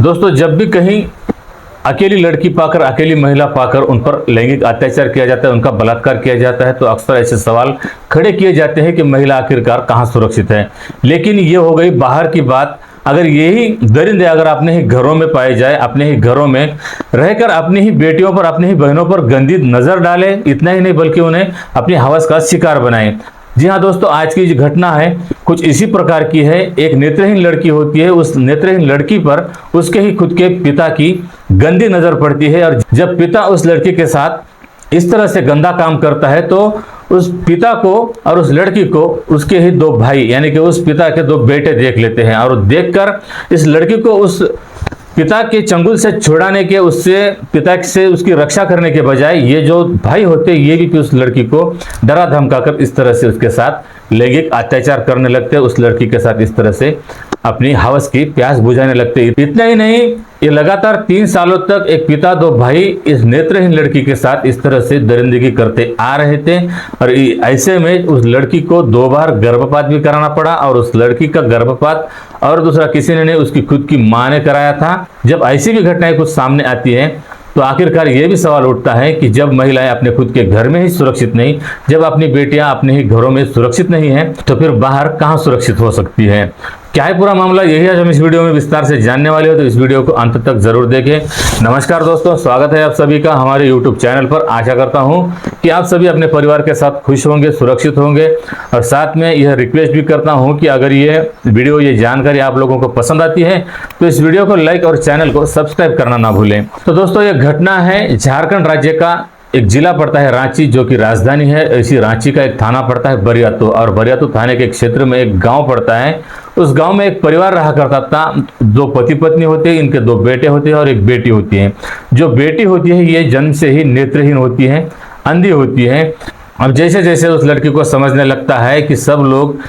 दोस्तों, जब भी कहीं अकेली लड़की पाकर, अकेली महिला पाकर उन पर लैंगिक अत्याचार किया जाता है, उनका बलात्कार किया जाता है, तो अक्सर ऐसे सवाल खड़े किए जाते हैं कि महिला आखिरकार कहाँ सुरक्षित है। लेकिन ये हो गई बाहर की बात। अगर यही दरिंदे अगर अपने ही घरों में पाए जाए, अपने ही घरों में रहकर अपनी ही बेटियों पर, अपनी ही बहनों पर गंदी नजर डाले, इतना ही नहीं बल्कि उन्हें अपनी हवस का शिकार बनाए। जी हाँ दोस्तों, आज की जो घटना है कुछ इसी प्रकार की है। एक नेत्रहीन लड़की होती है, उस नेत्रहीन लड़की पर उसके ही खुद के पिता की गंदी नजर पड़ती है, और जब पिता उस लड़की के साथ इस तरह से गंदा काम करता है तो उस पिता को और उस लड़की को उसके ही दो भाई यानी कि उस पिता के दो बेटे देख लेते हैं, और देखकर इस लड़की को उस पिता के चंगुल से छुड़ाने के, उससे पिता से उसकी रक्षा करने के बजाय ये जो भाई होते हैं ये भी उस लड़की को डरा धमकाकर इस तरह से उसके साथ लैंगिक अत्याचार करने लगते हैं, उस लड़की के साथ इस तरह से अपनी हवस की प्यास बुझाने लगते हैं। इतना ही नहीं, ये लगातार 3 सालों तक एक पिता दो भाई इस नेत्रहीन लड़की के साथ इस तरह से दरिंदगी करते आ रहे थे, और ऐसे में उस लड़की को 2 बार गर्भपात भी कराना पड़ा, और उस लड़की का गर्भपात और दूसरा किसी ने नहीं, उसकी खुद की मां ने कराया था। जब ऐसी भी घटनाएं कुछ सामने आती हैं तो आखिरकार ये भी सवाल उठता है कि जब महिलाएं अपने खुद के घर में ही सुरक्षित नहीं, जब अपनी बेटियां अपने ही घरों में सुरक्षित नहीं हैं, तो फिर बाहर कहां सुरक्षित हो सकती है। क्या है पूरा मामला, यही आज हम इस वीडियो में विस्तार से जानने वाले हो, तो इस वीडियो को अंत तक जरूर देखें। नमस्कार दोस्तों, स्वागत है आप सभी का हमारे यूट्यूब चैनल पर। आशा करता हूं कि आप सभी अपने परिवार के साथ खुश होंगे, सुरक्षित होंगे, और साथ में यह रिक्वेस्ट भी करता हूं कि अगर ये वीडियो, ये जानकारी आप लोगों को पसंद आती है तो इस वीडियो को लाइक और चैनल को सब्सक्राइब करना ना भूलें। तो दोस्तों, यह घटना है झारखंड राज्य का एक जिला पड़ता है रांची, जो कि राजधानी है। इसी रांची का एक थाना पड़ता है बरियातू, और बरियातू थाने के क्षेत्र में एक गांव पड़ता है। उस गांव में एक परिवार रहा करता था। 2 पति पत्नी होते हैं, इनके 2 बेटे होते हैं और एक बेटी होती है। जो बेटी होती है ये जन्म से ही नेत्रहीन होती है, अंधी होती है। अब जैसे जैसे उस लड़की को समझने लगता है कि सब लोग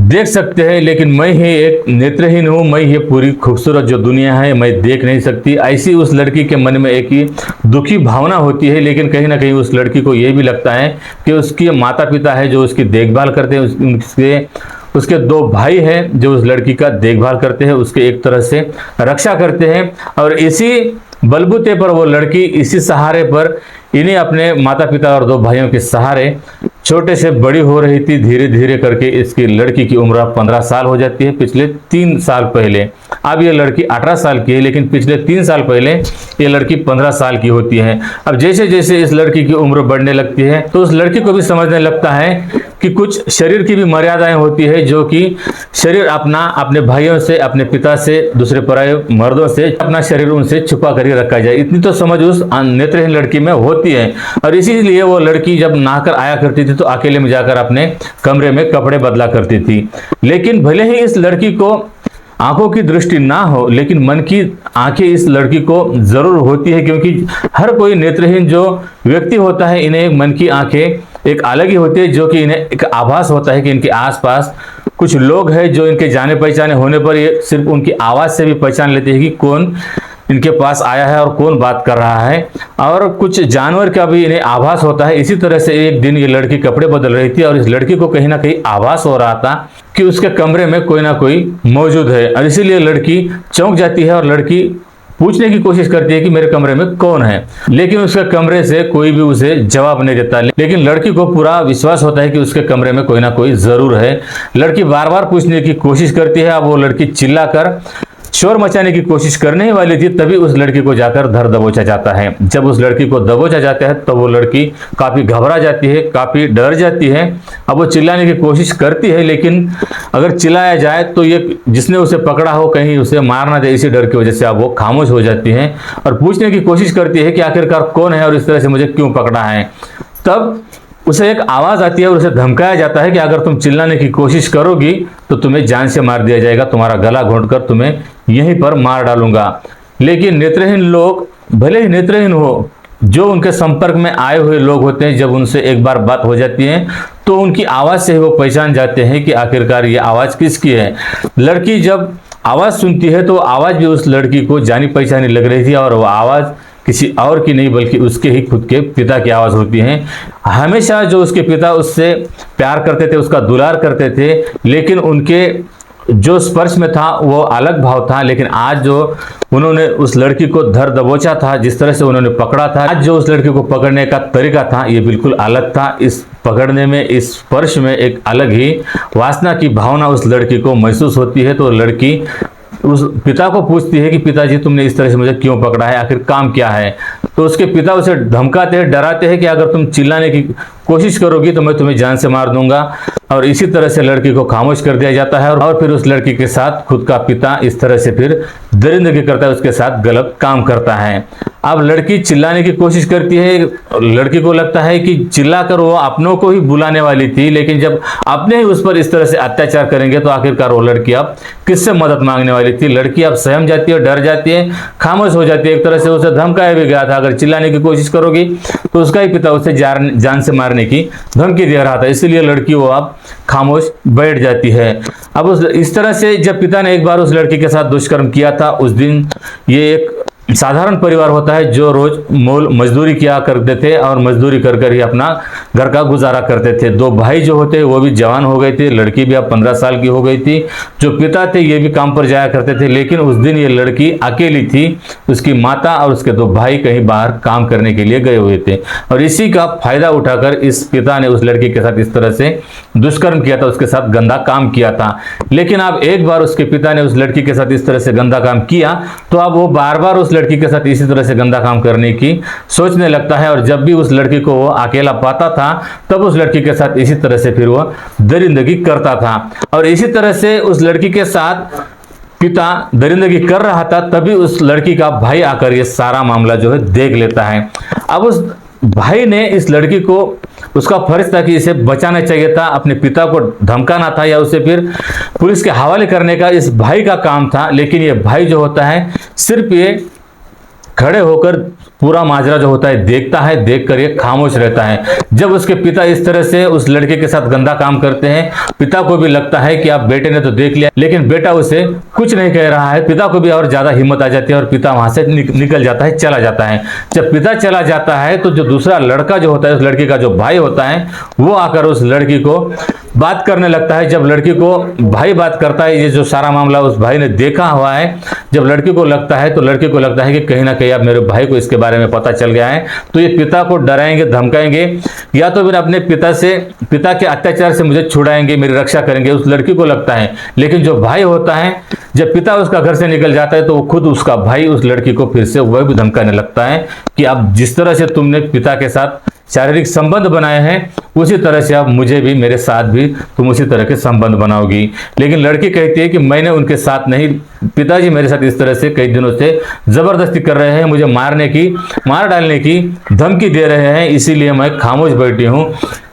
देख सकते हैं लेकिन मैं ही एक नेत्रहीन हूँ, मैं ये पूरी खूबसूरत जो दुनिया है मैं देख नहीं सकती, ऐसी उस लड़की के मन में एक ही दुखी भावना होती है। लेकिन कहीं ना कहीं उस लड़की को ये भी लगता है कि उसके माता पिता है जो उसकी देखभाल करते हैं, उसके 2 भाई हैं जो उस लड़की का देखभाल करते हैं, उसके एक तरह से रक्षा करते हैं, और इसी बलबूते पर वो लड़की, इसी सहारे पर, इन्हीं अपने माता पिता और 2 भाइयों के सहारे छोटे से बड़ी हो रही थी। धीरे धीरे करके इसकी लड़की की उम्र 15 साल हो जाती है पिछले 3 साल पहले। अब ये लड़की 18 साल की है, लेकिन पिछले 3 साल पहले ये लड़की 15 साल की होती है। अब जैसे जैसे इस लड़की की उम्र बढ़ने लगती है तो उस लड़की को भी समझने लगता है कि कुछ शरीर की भी मर्यादाएं होती है, जो कि शरीर अपने भाइयों से, अपने पिता से, दूसरे पराये मर्दों से अपना शरीर उनसे छुपा कर ही रखा जाए, इतनी तो समझ उस नेत्रहीन लड़की में होती है। और इसीलिए वो लड़की जब नहाकर आया करती थी तो अकेले में जाकर अपने कमरे में कपड़े बदला करती थी। लेकिन भले ही इस लड़की को आंखों की दृष्टि ना हो, लेकिन मन की आंखें इस लड़की को जरूर होती है, क्योंकि हर कोई नेत्रहीन जो व्यक्ति होता है इन्हें एक मन की आंखें एक अलग ही होती है, जो कि इन्हें एक आभास होता है कि इनके आसपास कुछ लोग हैं जो इनके जाने पहचाने होने पर ये सिर्फ उनकी आवाज से भी पहचान लेते हैं कि कौन इनके पास आया है और कौन बात कर रहा है। और कुछ जानवर का भी इन्हें आभास होता है। इसी तरह से एक दिन ये लड़की कपड़े बदल रही थी और इस लड़की को कहीं ना कहीं आभास हो रहा था कि उसके कमरे में कोई ना कोई मौजूद है, और इसीलिए लड़की चौंक जाती है और लड़की पूछने की कोशिश करती है कि मेरे कमरे में कौन है, लेकिन उसके कमरे से कोई भी उसे जवाब नहीं देता। लेकिन लड़की को पूरा विश्वास होता है कि उसके कमरे में कोई ना कोई जरूर है। लड़की बार बार पूछने की कोशिश करती है। अब वो लड़की चिल्लाकर शोर मचाने की कोशिश करने ही वाली थी, तभी उस लड़की को जाकर धर दबोचा जाता है। जब उस लड़की को दबोचा जाता है तो वो लड़की काफी घबरा जाती है, काफी डर जाती है। अब वो चिल्लाने की कोशिश करती है, लेकिन अगर चिल्लाया जाए तो ये जिसने उसे पकड़ा हो कहीं उसे मार ना दे, इसी डर की वजह से अब वो खामोश हो जाती है और पूछने की कोशिश करती है कि आखिरकार कौन है और इस तरह से मुझे क्यों पकड़ा है। तब उसे एक आवाज आती है और उसे धमकाया जाता है कि अगर तुम चिल्लाने की कोशिश करोगी तो तुम्हें जान से मार दिया जाएगा, तुम्हारा गला घोंटकर तुम्हें यहीं पर मार डालूंगा। लेकिन नेत्रहीन लोग, भले ही नेत्रहीन हो, जो उनके संपर्क में आए हुए लोग होते हैं, जब उनसे एक बार बात हो जाती है तो उनकी आवाज से ही वो पहचान जाते हैं कि आखिरकार ये आवाज किसकी है। लड़की जब आवाज सुनती है तो आवाज भी उस लड़की को जानी पहचानी लग रही थी, और वो आवाज किसी और की नहीं बल्कि उसके ही खुद के पिता की आवाज होती है। हमेशा जो उसके पिता उससे प्यार करते थे, उसका दुलार करते थे, लेकिन उनके जो स्पर्श में था वो अलग भाव था, लेकिन आज जो उन्होंने उस लड़की को धर दबोचा था, जिस तरह से उन्होंने पकड़ा था, आज जो उस लड़की को पकड़ने का तरीका था ये बिल्कुल अलग था। इस पकड़ने में, इस स्पर्श में एक अलग ही वासना की भावना उस लड़की को महसूस होती है। तो लड़की उस पिता को पूछती है कि पिताजी तुमने इस तरह से मुझे क्यों पकड़ा है, आखिर काम क्या है। तो उसके पिता उसे धमकाते हैं, डराते हैं कि अगर तुम चिल्लाने की कोशिश करोगी तो मैं तुम्हें जान से मार दूंगा। और इसी तरह से लड़की को खामोश कर दिया जाता है और फिर उस लड़की के साथ खुद का पिता इस तरह से फिर दरिंदगी करता है, उसके साथ गलत काम करता है। अब लड़की चिल्लाने की कोशिश करती है, लड़की को लगता है कि चिल्लाकर वो अपनों को ही बुलाने वाली थी, लेकिन जब अपने ही उस पर इस तरह से अत्याचार करेंगे तो आखिरकार वो लड़की अब किससे मदद मांगने वाली थी। लड़की अब सहम जाती है, डर जाती है, खामोश हो जाती है। एक तरह से उसे धमकाया भी गया था, अगर चिल्लाने की कोशिश करोगी तो उसका ही पिता उसे जान से मारने की धमकी दे रहा था, इसीलिए लड़की वो अब खामोश बैठ जाती है। अब इस तरह से जब पिता ने एक बार उस लड़की के साथ दुष्कर्म किया था, उस दिन ये एक साधारण परिवार होता है जो रोज मोल मजदूरी किया करते थे और मजदूरी कर कर ही अपना घर का गुजारा करते थे। दो भाई जो होते वो भी जवान हो गए थे, लड़की भी अब 15 साल की हो गई थी। जो पिता थे ये भी काम पर जाया करते थे, लेकिन उस दिन ये लड़की अकेली थी। उसकी माता और उसके दो भाई कहीं बाहर काम करने के लिए गए हुए थे और इसी का फायदा उठाकर इस पिता ने उस लड़की के साथ इस तरह से दुष्कर्म किया था, उसके साथ गंदा काम किया था। लेकिन अब एक बार उसके पिता ने उस लड़की के साथ इस तरह से गंदा काम किया तो अब वो बार बार उस लड़की के साथ इसी तरह से गंदा काम करने की सोचने लगता है। और जब भी उस लड़की को वो अकेला पाता था तब उस लड़की के साथ इसी तरह से फिर वो दरिंदगी करता था। और इसी तरह से उस लड़की के साथ पिता दरिंदगी कर रहा था, तभी उस लड़की का भाई आकर ये सारा मामला जो है देख लेता है। अब उस भाई ने इस लड़की को, उसका फर्ज था कि इसे बचाना चाहिए था, अपने पिता को धमकाना था या उसे फिर पुलिस के हवाले करने का इस भाई का काम था। लेकिन ये भाई जो होता है सिर्फ ये खड़े होकर पूरा माजरा जो होता है देखता है, देखकर ये खामोश रहता है। जब उसके पिता इस तरह से उस लड़के के साथ गंदा काम करते हैं, पिता को भी लगता है कि अब बेटे ने तो देख लिया, लेकिन बेटा उसे कुछ नहीं कह रहा है। पिता को भी और ज्यादा हिम्मत आ जाती है और पिता वहां से निकल जाता है, चला जाता है। जब पिता चला जाता है तो जो दूसरा लड़का जो होता है, उस लड़की का जो भाई होता है, वो आकर उस लड़की को बात करने लगता है। जब लड़की को भाई बात करता है, ये जो सारा मामला उस भाई ने देखा हुआ है, जब लड़की को लगता है तो लड़की को लगता है कि कहीं ना कहीं अब मेरे भाई को इसके बारे में पता चल गया है, तो ये पिता को डराएंगे, धमकाएंगे, या तो फिर अपने पिता के अत्याचार से मुझे छुड़ाएंगे, मेरी रक्षा करेंगे, उस लड़की को लगता है। लेकिन जो भाई होता है, जब पिता उसका घर से निकल जाता है तो वो खुद उसका भाई उस लड़की को फिर से वह भी धमकाने लगता है कि अब जिस तरह से तुमने पिता के साथ शारीरिक संबंध बनाए हैं, उसी तरह से अब मुझे भी, मेरे साथ भी तुम उसी तरह के संबंध बनाओगी। लेकिन लड़की कहती है कि मैंने उनके साथ नहीं, पिताजी मेरे साथ इस तरह से कई दिनों से जबरदस्ती कर रहे हैं, मुझे मार डालने की धमकी दे रहे हैं, इसीलिए मैं खामोश बैठी हूँ।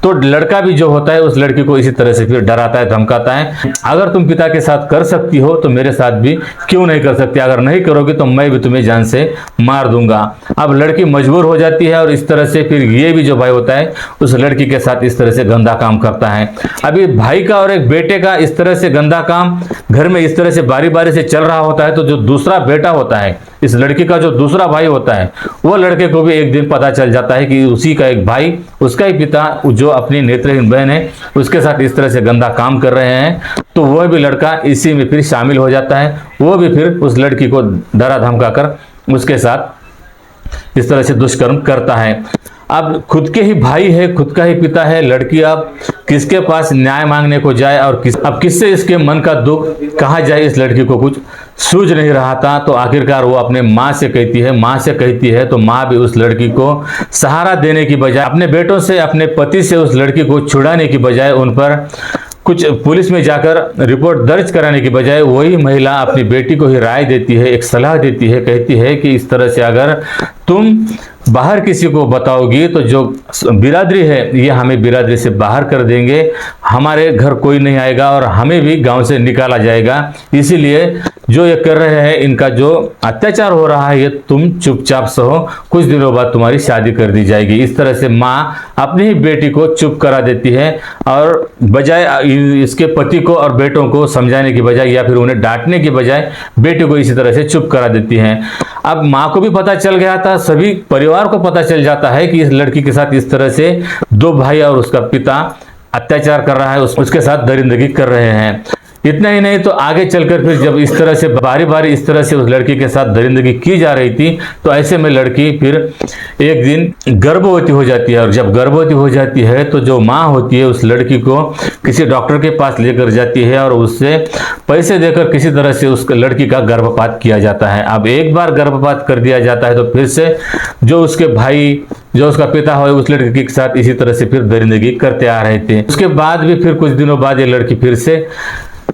तो लड़का भी जो होता है उस लड़की को इसी तरह से फिर डराता है, धमकाता है, अगर तुम पिता के साथ कर सकती हो तो मेरे साथ भी क्यों नहीं कर सकती, अगर नहीं करोगे तो मैं भी तुम्हें जान से मार दूंगा। अब लड़की मजबूर हो जाती है और इस तरह से फिर ये भी जो भाई होता है उस लड़की के साथ इस तरह से गंदा काम करता है। अभी भाई का और एक बेटे का इस तरह से गंदा काम घर में इस तरह से बारी बारी से चल रहा होता है, तो जो दूसरा बेटा होता है, इस लड़की का जो दूसरा भाई होता है, वो लड़के को भी एक दिन पता चल जाता है कि उसी का एक भाई, उसका ही पिता जो अपनी नेत्रहीन बहन है उसके साथ इस तरह से गंदा काम कर रहे हैं। तो वह भी लड़का इसी में फिर शामिल हो जाता है, वो भी फिर उस लड़की को डरा धमका कर उसके साथ इस तरह से दुष्कर्म करता है। अब खुद के ही भाई है, खुद का ही पिता है, लड़की अब किसके पास न्याय मांगने को जाए और किससे इसके मन का दुख कहा जाए, इस लड़की को कुछ सूझ नहीं रहा था। तो आखिरकार वो अपने माँ से कहती है तो माँ भी उस लड़की को सहारा देने की बजाय, अपने बेटों से, अपने पति से उस लड़की को छुड़ाने की बजाय, उन पर कुछ पुलिस में जाकर रिपोर्ट दर्ज कराने की बजाय, वही महिला अपनी बेटी को ही राय देती है, एक सलाह देती है, कहती है कि इस तरह से अगर तुम बाहर किसी को बताओगी तो जो बिरादरी है ये हमें बिरादरी से बाहर कर देंगे, हमारे घर कोई नहीं आएगा और हमें भी गांव से निकाला जाएगा। इसीलिए जो ये कर रहे हैं, इनका जो अत्याचार हो रहा है, ये तुम चुपचाप सहो, कुछ दिनों बाद तुम्हारी शादी कर दी जाएगी। इस तरह से माँ अपनी ही बेटी को चुप करा देती है और बजाय इसके पति को और बेटों को समझाने की बजाय या फिर उन्हें डांटने की बजाय बेटी को इसी तरह से चुप करा देती है। अब माँ को भी पता चल गया था, सभी परिवार को पता चल जाता है कि इस लड़की के साथ इस तरह से दो भाई और उसका पिता अत्याचार कर रहा है, उसके साथ दरिंदगी कर रहे हैं। इतना ही नहीं तो आगे चलकर फिर जब इस तरह से बारी बारी इस तरह से उस लड़की के साथ दरिंदगी की जा रही थी, तो ऐसे में लड़की फिर एक दिन गर्भवती हो जाती है। और जब गर्भवती हो जाती है तो जो माँ होती है उस लड़की को किसी डॉक्टर के पास लेकर जाती है और उससे पैसे देकर किसी तरह से उस लड़की का गर्भपात किया जाता है। अब एक बार गर्भपात कर दिया जाता है तो फिर से जो उसके भाई, जो उसका पिता हो, उस लड़की के साथ इसी तरह से फिर दरिंदगी करते आ रहे थे। उसके बाद भी फिर कुछ दिनों बाद ये लड़की फिर से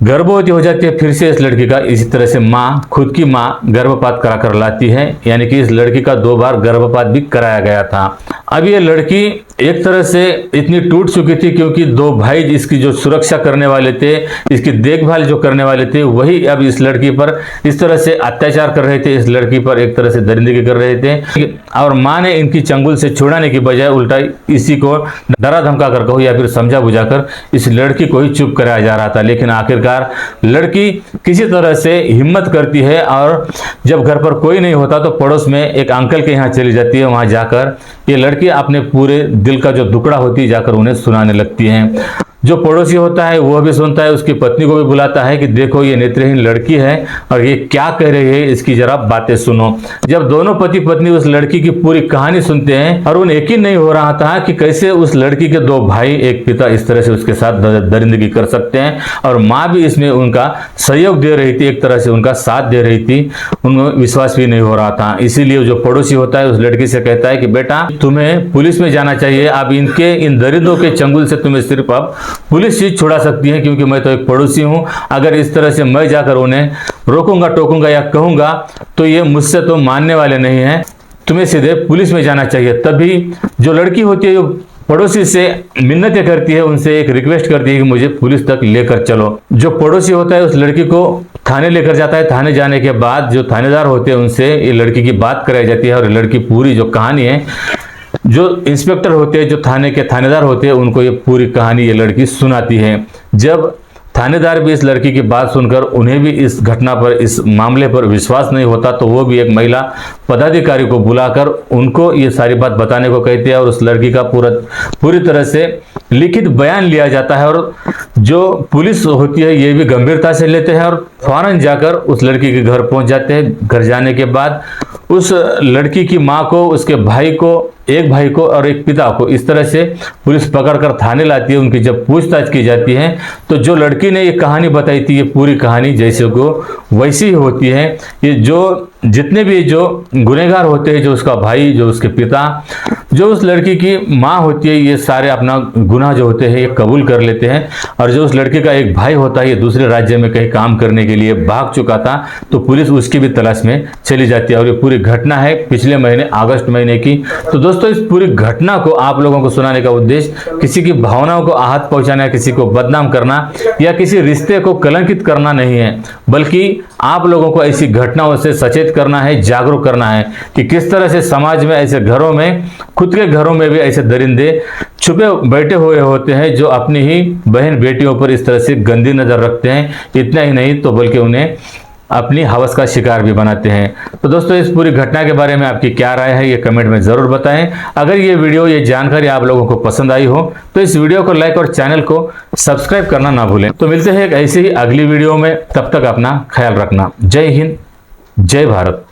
गर्भवती हो जाती है। फिर से इस लड़की का इसी तरह से माँ, खुद की माँ गर्भपात करा कर लाती है, यानी कि इस लड़की का 2 बार गर्भपात भी कराया गया था। अब ये लड़की एक तरह से इतनी टूट चुकी थी क्योंकि 2 भाई इसकी जो सुरक्षा करने वाले थे, इसकी देखभाल जो करने वाले थे, वही अब इस लड़की पर इस तरह से अत्याचार कर रहे थे, इस लड़की पर एक तरह से दरिंदगी कर रहे थे। और माँ ने इनकी चंगुल से छुड़ाने की बजाय उल्टा इसी को डरा धमका कर कहो या फिर समझा बुझाकर इस लड़की को ही चुप कराया जा रहा था। लेकिन आखिरकार लड़की किसी तरह से हिम्मत करती है और जब घर पर कोई नहीं होता तो पड़ोस में एक अंकल के यहाँ चली जाती है। वहां जाकर ये लड़की अपने पूरे दिल का जो दुखड़ा होती है जाकर उन्हें सुनाने लगती है। जो पड़ोसी होता है वह भी सुनता है, उसकी पत्नी को भी बुलाता है कि देखो ये नेत्रहीन लड़की है और ये क्या कह रही है, इसकी जरा बातें सुनो। जब दोनों पति पत्नी उस लड़की की पूरी कहानी सुनते हैं और उन्हें यकीन नहीं हो रहा था कि कैसे उस लड़की के 2 भाई, एक पिता इस तरह से उसके साथ दरिंदगी कर सकते हैं, और माँ भी इसमें उनका सहयोग दे रही थी, एक तरह से उनका साथ दे रही थी, उनको विश्वास भी नहीं हो रहा था। इसीलिए जो पड़ोसी होता है उस लड़की से कहता है कि बेटा तुम्हें पुलिस में जाना चाहिए, अब इनके इन दरिंदों के चंगुल से तुम्हें सिर्फ अब पुलिस चीज छुड़ा सकती है, क्योंकि मैं तो एक पड़ोसी हूं। अगर इस तरह से मैं जाकर उन्हें रोकूंगा, टोकूंगा या कहूंगा तो ये मुझसे तो मानने वाले नहीं हैं, तुम्हें सीधे पुलिस में जाना चाहिए। तभी जो लड़की होती है जो पड़ोसी से मिन्नतें करती है, उनसे एक रिक्वेस्ट करती है कि मुझे पुलिस तक लेकर चलो। जो पड़ोसी होता है उस लड़की को थाने लेकर जाता है। थाने जाने के बाद जो थानेदार होते हैं उनसे ये लड़की की बात कराई जाती है और लड़की पूरी जो कहानी है, जो इंस्पेक्टर होते हैं, जो थाने के थानेदार होते हैं, उनको ये पूरी कहानी ये लड़की सुनाती है। जब थानेदार भी इस लड़की की बात सुनकर उन्हें भी इस घटना पर, इस मामले पर विश्वास नहीं होता, तो वो भी एक महिला पदाधिकारी को बुलाकर उनको ये सारी बात बताने को कहते हैं और उस लड़की का पूरी तरह से लिखित बयान लिया जाता है। और जो पुलिस होती है ये भी गंभीरता से लेते हैं और फौरन जाकर उस लड़की के घर पहुंच जाते हैं। घर जाने के बाद उस लड़की की माँ को, उसके भाई को, एक भाई को और एक पिता को इस तरह से पुलिस पकड़कर थाने लाती है। उनकी जब पूछताछ की जाती है तो जो लड़की ने ये कहानी बताई थी, ये पूरी कहानी जैसे को वैसी ही होती है। ये जो जितने भी जो गुनहगार होते हैं, जो उसका भाई, जो उसके पिता, जो उस लड़की की माँ होती है, ये सारे अपना गुनाह जो होते हैं ये कबूल कर लेते हैं। और जो उस लड़के का एक भाई होता है, ये दूसरे राज्य में कहीं काम करने के लिए भाग चुका था, तो पुलिस उसकी भी तलाश में चली जाती है। और ये पूरी घटना है पिछले महीने अगस्त महीने की। तो दोस्तों इस पूरी घटना को आप लोगों को सुनाने का उद्देश्य किसी की भावनाओं को आहत पहुंचाना, किसी को बदनाम करना या किसी रिश्ते को कलंकित करना नहीं है, बल्कि आप लोगों को ऐसी घटनाओं से सचेत करना है, जागरूक करना है कि किस तरह से समाज में ऐसे घरों में, खुद के घरों में भी ऐसे दरिंदे छुपे बैठे हुए होते हैं जो अपनी ही बहन बेटियों पर इस तरह से गंदी नजर रखते हैं। इतना ही नहीं तो बल्कि उन्हें अपनी हवस का शिकार भी बनाते हैं। तो दोस्तों इस पूरी घटना के बारे में आपकी क्या राय है ये कमेंट में जरूर बताएं। अगर ये वीडियो, ये जानकारी आप लोगों को पसंद आई हो तो इस वीडियो को लाइक और चैनल को सब्सक्राइब करना ना भूलें। तो मिलते हैं एक ऐसी ही अगली वीडियो में, तब तक अपना ख्याल रखना। जय हिंद, जय भारत।